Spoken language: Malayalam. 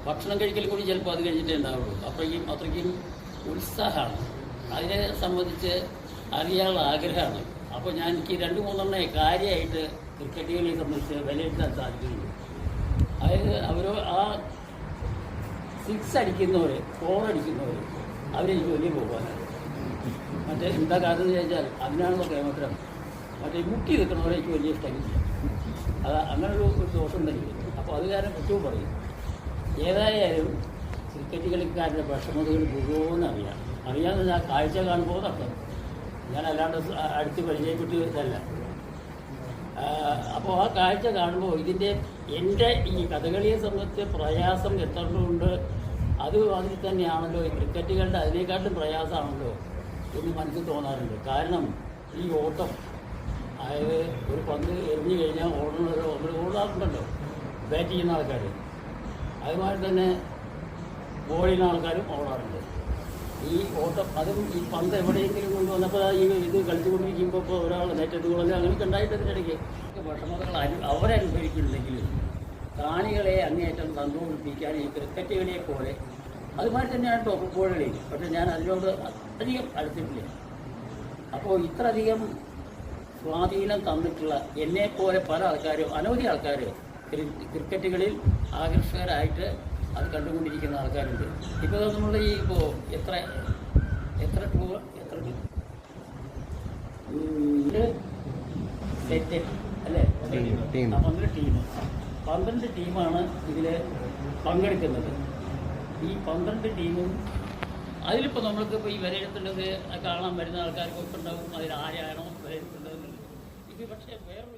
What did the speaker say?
ഭക്ഷണം കഴിക്കൽ കൂടി ചിലപ്പോൾ അത് കഴിഞ്ഞിട്ടേ ഉണ്ടാവുള്ളൂ. അത്രയ്ക്കും ഉത്സാഹമാണ്. അതിനെ സംബന്ധിച്ച് അറിയാനുള്ള ആഗ്രഹമാണ്. അപ്പോൾ എനിക്ക് 2-3 കാര്യമായിട്ട് ക്രിക്കറ്റ് കളിയെ സംബന്ധിച്ച് വിലയിരുത്താൻ സാധിക്കുന്നുണ്ട്. അതായത് ആ 6 അടിക്കുന്നവർ, 4 അടിക്കുന്നവർ അവരെനിക്ക് വലിയ പോകാനാണ്. മറ്റേ എന്താ കാരണം എന്ന് ചോദിച്ചാൽ അതിനാണല്ലോ കേമത്രം. മറ്റേ മുക്കി നിൽക്കുന്നവരെ എനിക്ക് വലിയ ഇഷ്ടമില്ല. അങ്ങനൊരു ദോഷം തന്നെ. അപ്പോൾ അത് കാരണം കുറ്റവും പറയും. ഏതായാലും ക്രിക്കറ്റ് കളിക്കാരുടെ വിഷമതകൾ മുഴുവൻ അറിയാമെന്ന് ഞാൻ കാഴ്ച കാണുമ്പോൾ നടത്തും. ഞാൻ അല്ലാണ്ട് അടുത്ത് പരിചയപ്പെട്ട് ഇതല്ല. അപ്പോൾ ആ കാഴ്ച കാണുമ്പോൾ എൻ്റെ ഈ കഥകളിയെ സംബന്ധിച്ച് പ്രയാസം എത്രയുണ്ട്, അത് അതിൽ തന്നെയാണല്ലോ ഈ ക്രിക്കറ്റുകളുടെ അതിനേക്കാട്ടും പ്രയാസമാണല്ലോ എന്ന് മനസ്സിൽ തോന്നാറുണ്ട്. കാരണം ഈ ഓട്ടം, അതായത് ഒരു പന്ത് എറിഞ്ഞു കഴിഞ്ഞാൽ ഓടാറുണ്ടല്ലോ ബാറ്റ് ചെയ്യുന്ന ആൾക്കാർ, അതുമാതിരി തന്നെ ബോൾ ചെയ്യുന്ന ആൾക്കാരും ഓടാറുണ്ട്. ഈ ഓട്ടം അതും ഈ പന്ത് എവിടെയെങ്കിലും കൊണ്ടുവന്നപ്പോൾ ഇത് കളിച്ചുകൊണ്ടിരിക്കുമ്പോൾ ഇപ്പോൾ ഒരാൾ നെറ്റത്ത് കൊള്ളൽ അങ്ങനെയൊക്കെ ഉണ്ടായിട്ടതിനിടയ്ക്ക് വിഷമതകൾ അവരനുഭവിക്കുന്നുണ്ടെങ്കിലും കാണികളെ അങ്ങേയറ്റം സന്തോഷിപ്പിക്കാൻ ഈ ക്രിക്കറ്റ് കളിയെ പോലെ അതുമാതിരി തന്നെയാണ് ഫുട്ബോൾ കളി. പക്ഷേ ഞാൻ അതിനോട് അധികം അടുത്തിട്ടില്ല. അപ്പോൾ ഇത്രയധികം സ്വാധീനം തന്നിട്ടുള്ള എന്നെപ്പോലെ പല ആൾക്കാരും, അനവധി ആൾക്കാർ ക്രിക്കറ്റുകളിൽ ആകർഷകരായിട്ട് അത് കണ്ടുകൊണ്ടിരിക്കുന്ന ആൾക്കാരുണ്ട്. ഇപ്പോൾ നമ്മൾ എത്ര സെറ്റ് അല്ലേ, 12 ടീമാണ് ഇതിൽ പങ്കെടുക്കുന്നത്. ഈ 12 ടീമും അതിലിപ്പോൾ നമ്മൾക്കിപ്പോൾ ഈ വിലയിരുത്തേണ്ടത് കാണാൻ വരുന്ന ആൾക്കാർക്കൊക്കെ ഉണ്ടാവും അതിൽ ആരാണോ വിലയിരുത്തേണ്ടത്. ഇത് പക്ഷേ വേറൊരു